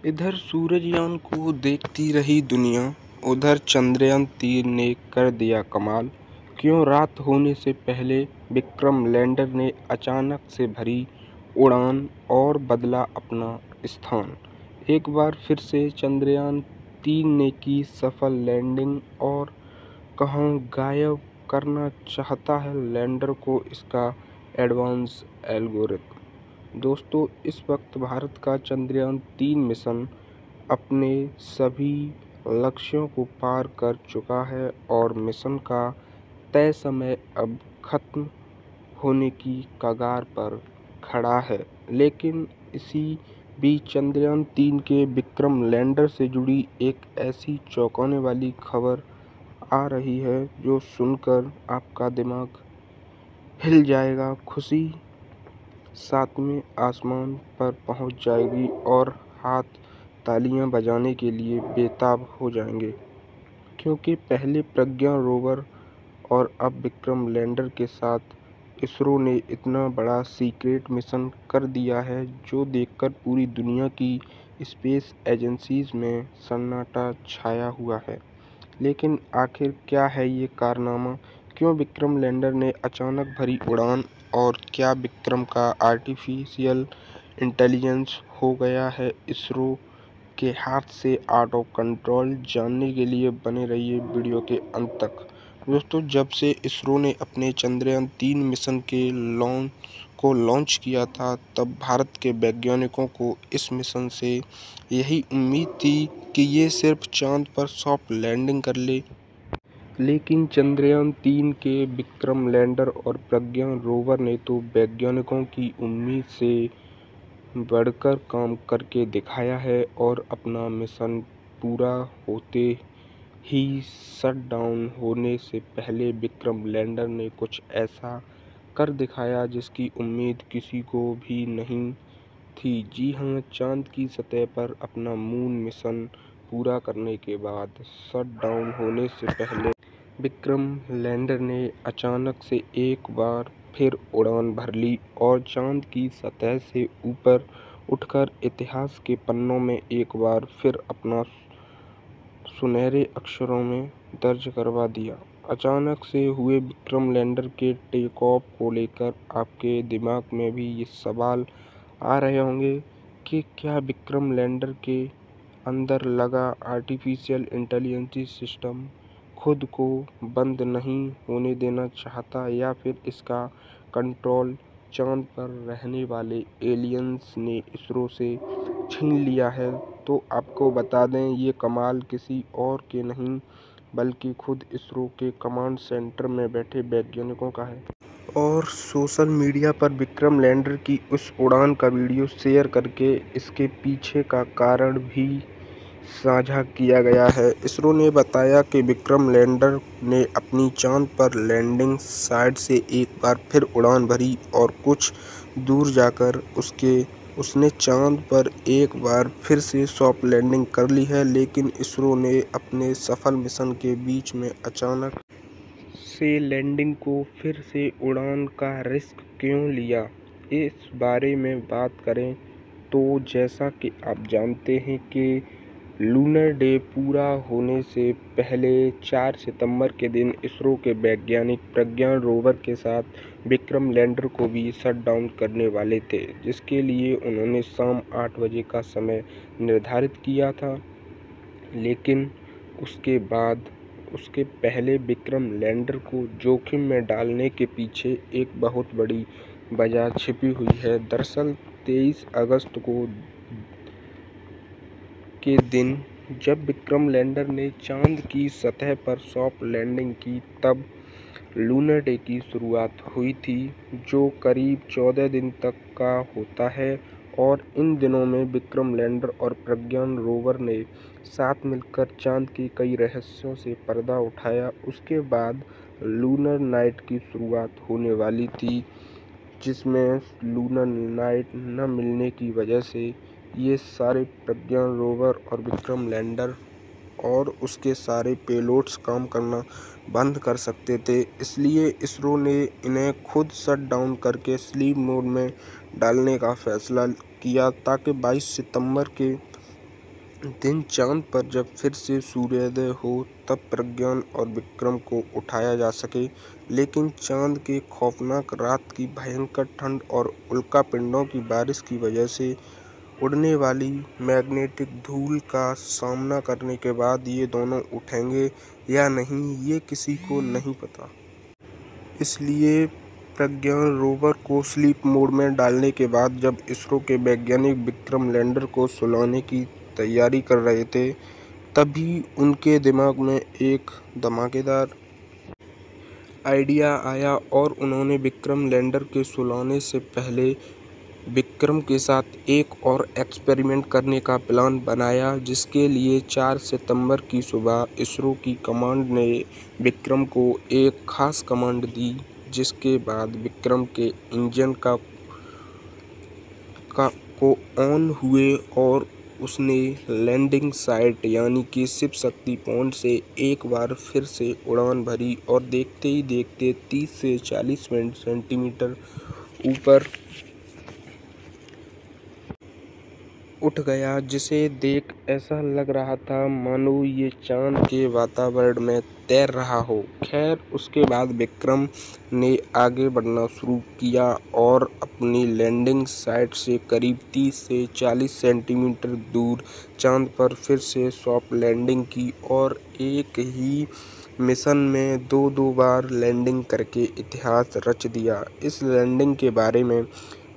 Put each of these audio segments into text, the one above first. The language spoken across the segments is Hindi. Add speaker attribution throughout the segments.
Speaker 1: इधर सूरजयान को देखती रही दुनिया, उधर चंद्रयान-3 ने कर दिया कमाल। क्यों रात होने से पहले विक्रम लैंडर ने अचानक से भरी उड़ान और बदला अपना स्थान। एक बार फिर से चंद्रयान-3 ने की सफल लैंडिंग और कहाँ गायब करना चाहता है लैंडर को इसका एडवांस एल्गोरिथम। दोस्तों, इस वक्त भारत का चंद्रयान-3 मिशन अपने सभी लक्ष्यों को पार कर चुका है और मिशन का तय समय अब खत्म होने की कगार पर खड़ा है। लेकिन इसी बीच चंद्रयान-3 के विक्रम लैंडर से जुड़ी एक ऐसी चौंकाने वाली खबर आ रही है जो सुनकर आपका दिमाग हिल जाएगा, खुशी सातवें आसमान पर पहुंच जाएगी और हाथ तालियां बजाने के लिए बेताब हो जाएंगे। क्योंकि पहले प्रज्ञान रोवर और अब विक्रम लैंडर के साथ इसरो ने इतना बड़ा सीक्रेट मिशन कर दिया है जो देखकर पूरी दुनिया की स्पेस एजेंसीज में सन्नाटा छाया हुआ है। लेकिन आखिर क्या है ये कारनामा? क्यों विक्रम लैंडर ने अचानक भरी उड़ान और क्या विक्रम का आर्टिफिशियल इंटेलिजेंस हो गया है इसरो के हाथ से आउट ऑफ कंट्रोल? जानने के लिए बने रहिए वीडियो के अंत तक। दोस्तों, जब से इसरो ने अपने चंद्रयान-3 मिशन के लॉन्च किया था, तब भारत के वैज्ञानिकों को इस मिशन से यही उम्मीद थी कि ये सिर्फ चांद पर सॉफ्ट लैंडिंग कर ले। लेकिन चंद्रयान-3 के विक्रम लैंडर और प्रज्ञान रोवर ने तो वैज्ञानिकों की उम्मीद से बढ़कर काम करके दिखाया है और अपना मिशन पूरा होते ही शट डाउन होने से पहले विक्रम लैंडर ने कुछ ऐसा कर दिखाया जिसकी उम्मीद किसी को भी नहीं थी। जी हां, चांद की सतह पर अपना मून मिशन पूरा करने के बाद शट डाउन होने से पहले विक्रम लैंडर ने अचानक से एक बार फिर उड़ान भर ली और चांद की सतह से ऊपर उठकर इतिहास के पन्नों में एक बार फिर अपना सुनहरे अक्षरों में दर्ज करवा दिया। अचानक से हुए विक्रम लैंडर के टेक ऑफ को लेकर आपके दिमाग में भी ये सवाल आ रहे होंगे कि क्या विक्रम लैंडर के अंदर लगा आर्टिफिशियल इंटेलिजेंस सिस्टम खुद को बंद नहीं होने देना चाहता या फिर इसका कंट्रोल चांद पर रहने वाले एलियंस ने इसरो से छीन लिया है। तो आपको बता दें, ये कमाल किसी और के नहीं बल्कि खुद इसरो के कमांड सेंटर में बैठे वैज्ञानिकों का है। और सोशल मीडिया पर विक्रम लैंडर की उस उड़ान का वीडियो शेयर करके इसके पीछे का कारण भी साझा किया गया है। इसरो ने बताया कि विक्रम लैंडर ने अपनी चांद पर लैंडिंग साइट से एक बार फिर उड़ान भरी और कुछ दूर जाकर उसने चांद पर एक बार फिर से सॉफ्ट लैंडिंग कर ली है। लेकिन इसरो ने अपने सफल मिशन के बीच में अचानक से लैंडिंग को फिर से उड़ान का रिस्क क्यों लिया? इस बारे में बात करें तो जैसा कि आप जानते हैं कि लूनर डे पूरा होने से पहले 4 सितंबर के दिन इसरो के वैज्ञानिक प्रज्ञान रोवर के साथ विक्रम लैंडर को भी शट डाउन करने वाले थे, जिसके लिए उन्होंने शाम 8 बजे का समय निर्धारित किया था। लेकिन उसके पहले विक्रम लैंडर को जोखिम में डालने के पीछे एक बहुत बड़ी वजह छिपी हुई है। दरअसल 23 अगस्त के दिन जब विक्रम लैंडर ने चांद की सतह पर सॉफ्ट लैंडिंग की, तब लूनर डे की शुरुआत हुई थी, जो करीब 14 दिन तक का होता है। और इन दिनों में विक्रम लैंडर और प्रज्ञान रोवर ने साथ मिलकर चांद के कई रहस्यों से पर्दा उठाया। उसके बाद लूनर नाइट की शुरुआत होने वाली थी, जिसमें लूनर नाइट न मिलने की वजह से ये सारे प्रज्ञान रोवर और विक्रम लैंडर और उसके सारे पेलोड्स काम करना बंद कर सकते थे। इसलिए इसरो ने इन्हें खुद शट डाउन करके स्लीप मोड में डालने का फैसला किया ताकि 22 सितंबर के दिन चांद पर जब फिर से सूर्योदय हो तब प्रज्ञान और विक्रम को उठाया जा सके, लेकिन चांद के खौफनाक रात की भयंकर ठंड और उल्कापिंडों की बारिश की वजह से उड़ने वाली मैग्नेटिक धूल का सामना करने के बाद ये दोनों उठेंगे या नहीं, ये किसी को नहीं पता। इसलिए प्रज्ञान रोवर को स्लीप मोड में डालने के बाद जब इसरो के वैज्ञानिक विक्रम लैंडर को सुलाने की तैयारी कर रहे थे, तभी उनके दिमाग में एक धमाकेदार आइडिया आया और उन्होंने विक्रम लैंडर के सुलाने से पहले विक्रम के साथ एक और एक्सपेरिमेंट करने का प्लान बनाया, जिसके लिए 4 सितंबर की सुबह इसरो की कमांड ने विक्रम को एक खास कमांड दी, जिसके बाद विक्रम के इंजन को ऑन हुए और उसने लैंडिंग साइट यानी कि शिव शक्ति पॉइंट से एक बार फिर से उड़ान भरी और देखते ही देखते 30 से 40 सेंटीमीटर ऊपर उठ गया, जिसे देख ऐसा लग रहा था मानो ये चांद के वातावरण में तैर रहा हो। खैर, उसके बाद विक्रम ने आगे बढ़ना शुरू किया और अपनी लैंडिंग साइट से करीब 30 से 40 सेंटीमीटर दूर चांद पर फिर से सॉफ्ट लैंडिंग की और एक ही मिशन में दो बार लैंडिंग करके इतिहास रच दिया। इस लैंडिंग के बारे में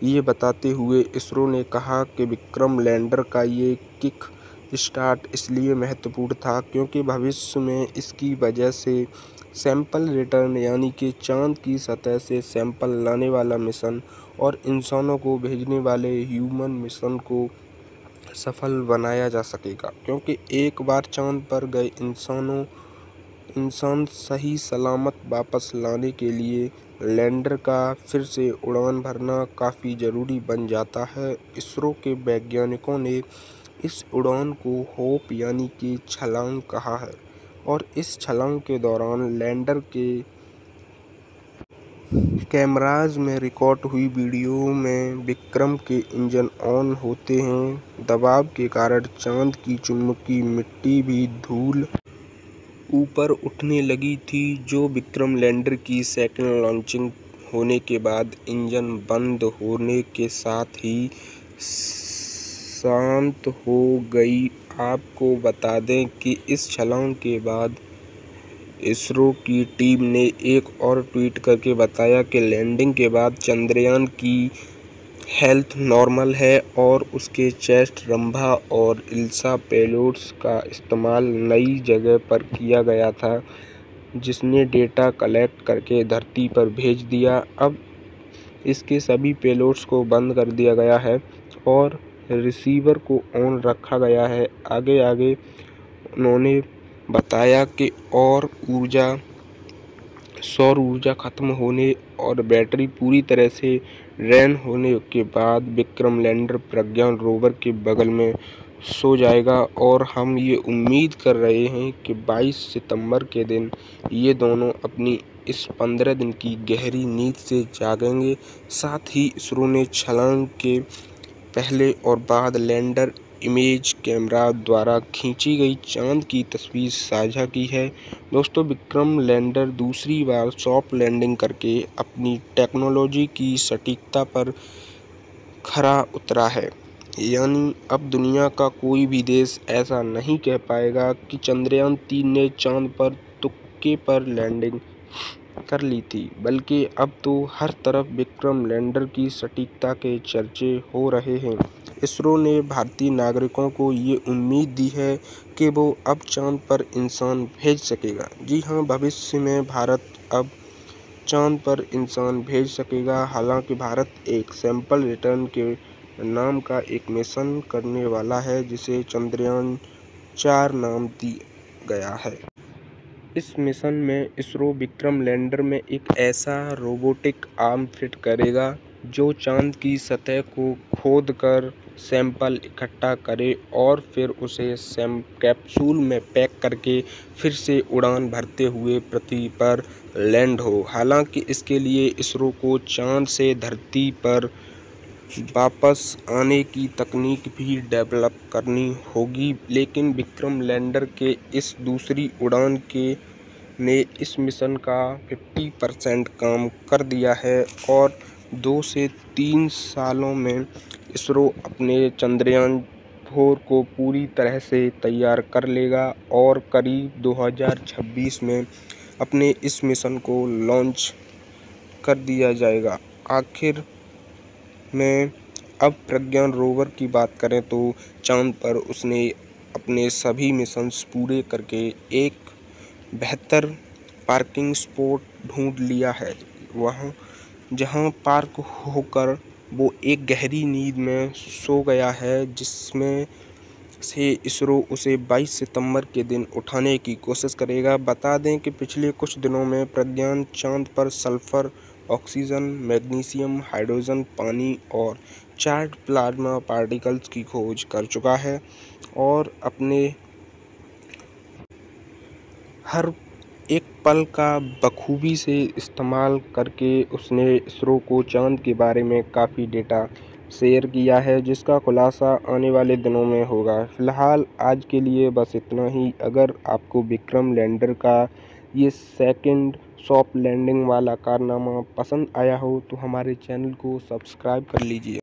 Speaker 1: ये बताते हुए इसरो ने कहा कि विक्रम लैंडर का ये किक स्टार्ट इसलिए महत्वपूर्ण था क्योंकि भविष्य में इसकी वजह से सैंपल रिटर्न यानी कि चांद की सतह से सैंपल लाने वाला मिशन और इंसानों को भेजने वाले ह्यूमन मिशन को सफल बनाया जा सकेगा, क्योंकि एक बार चांद पर गए इंसान सही सलामत वापस लाने के लिए लैंडर का फिर से उड़ान भरना काफ़ी ज़रूरी बन जाता है। इसरो के वैज्ञानिकों ने इस उड़ान को होप यानी कि छलांग कहा है और इस छलांग के दौरान लैंडर के कैमराज में रिकॉर्ड हुई वीडियो में विक्रम के इंजन ऑन होते हैं। दबाव के कारण चांद की चुंबकीय मिट्टी भी धूल ऊपर उठने लगी थी, जो विक्रम लैंडर की सेकंड लॉन्चिंग होने के बाद इंजन बंद होने के साथ ही शांत हो गई। आपको बता दें कि इस छलांग के बाद इसरो की टीम ने एक और ट्वीट करके बताया कि लैंडिंग के बाद चंद्रयान की हेल्थ नॉर्मल है और उसके चेस्ट, रंभा और इल्सा पेलोड्स का इस्तेमाल नई जगह पर किया गया था, जिसने डेटा कलेक्ट करके धरती पर भेज दिया। अब इसके सभी पेलोड्स को बंद कर दिया गया है और रिसीवर को ऑन रखा गया है। आगे उन्होंने बताया कि सौर ऊर्जा खत्म होने और बैटरी पूरी तरह से ड्रेन होने के बाद विक्रम लैंडर प्रज्ञान रोवर के बगल में सो जाएगा और हम ये उम्मीद कर रहे हैं कि 22 सितंबर के दिन ये दोनों अपनी इस 15 दिन की गहरी नींद से जागेंगे। साथ ही इसरो ने छलांग के पहले और बाद लैंडर इमेज कैमरा द्वारा खींची गई चांद की तस्वीर साझा की है। दोस्तों, विक्रम लैंडर दूसरी बार सॉफ्ट लैंडिंग करके अपनी टेक्नोलॉजी की सटीकता पर खरा उतरा है, यानी अब दुनिया का कोई भी देश ऐसा नहीं कह पाएगा कि चंद्रयान 3 ने चांद पर तुक्के पर लैंडिंग कर ली थी, बल्कि अब तो हर तरफ विक्रम लैंडर की सटीकता के चर्चे हो रहे हैं। इसरो ने भारतीय नागरिकों को ये उम्मीद दी है कि वो अब चांद पर इंसान भेज सकेगा। जी हाँ, भविष्य में भारत अब चांद पर इंसान भेज सकेगा। हालांकि भारत एक सैंपल रिटर्न के नाम का एक मिशन करने वाला है, जिसे चंद्रयान 4 नाम दिया गया है। इस मिशन में इसरो विक्रम लैंडर में एक ऐसा रोबोटिक आर्म फिट करेगा जो चांद की सतह को खोदकर सैंपल इकट्ठा करे और फिर उसे कैप्सूल में पैक करके फिर से उड़ान भरते हुए पृथ्वी पर लैंड हो। हालांकि इसके लिए इसरो को चांद से धरती पर वापस आने की तकनीक भी डेवलप करनी होगी। लेकिन विक्रम लैंडर के इस दूसरी उड़ान ने इस मिशन का 50% काम कर दिया है और 2 से 3 सालों में इसरो अपने चंद्रयान 4 को पूरी तरह से तैयार कर लेगा और करीब 2026 में अपने इस मिशन को लॉन्च कर दिया जाएगा। आखिर में अब प्रज्ञान रोवर की बात करें तो चांद पर उसने अपने सभी मिशंस पूरे करके एक बेहतर पार्किंग स्पॉट ढूंढ लिया है, वहाँ जहाँ पार्क होकर वो एक गहरी नींद में सो गया है, जिसमें से इसरो उसे 22 सितंबर के दिन उठाने की कोशिश करेगा। बता दें कि पिछले कुछ दिनों में प्रज्ञान चांद पर सल्फर, ऑक्सीजन, मैग्नीशियम, हाइड्रोजन, पानी और चार्ज प्लाज्मा पार्टिकल्स की खोज कर चुका है और अपने हर एक पल का बखूबी से इस्तेमाल करके उसने इसरो को चांद के बारे में काफ़ी डेटा शेयर किया है, जिसका खुलासा आने वाले दिनों में होगा। फ़िलहाल आज के लिए बस इतना ही। अगर आपको विक्रम लैंडर का ये सेकंड सॉफ्ट लैंडिंग वाला कारनामा पसंद आया हो तो हमारे चैनल को सब्सक्राइब कर लीजिए।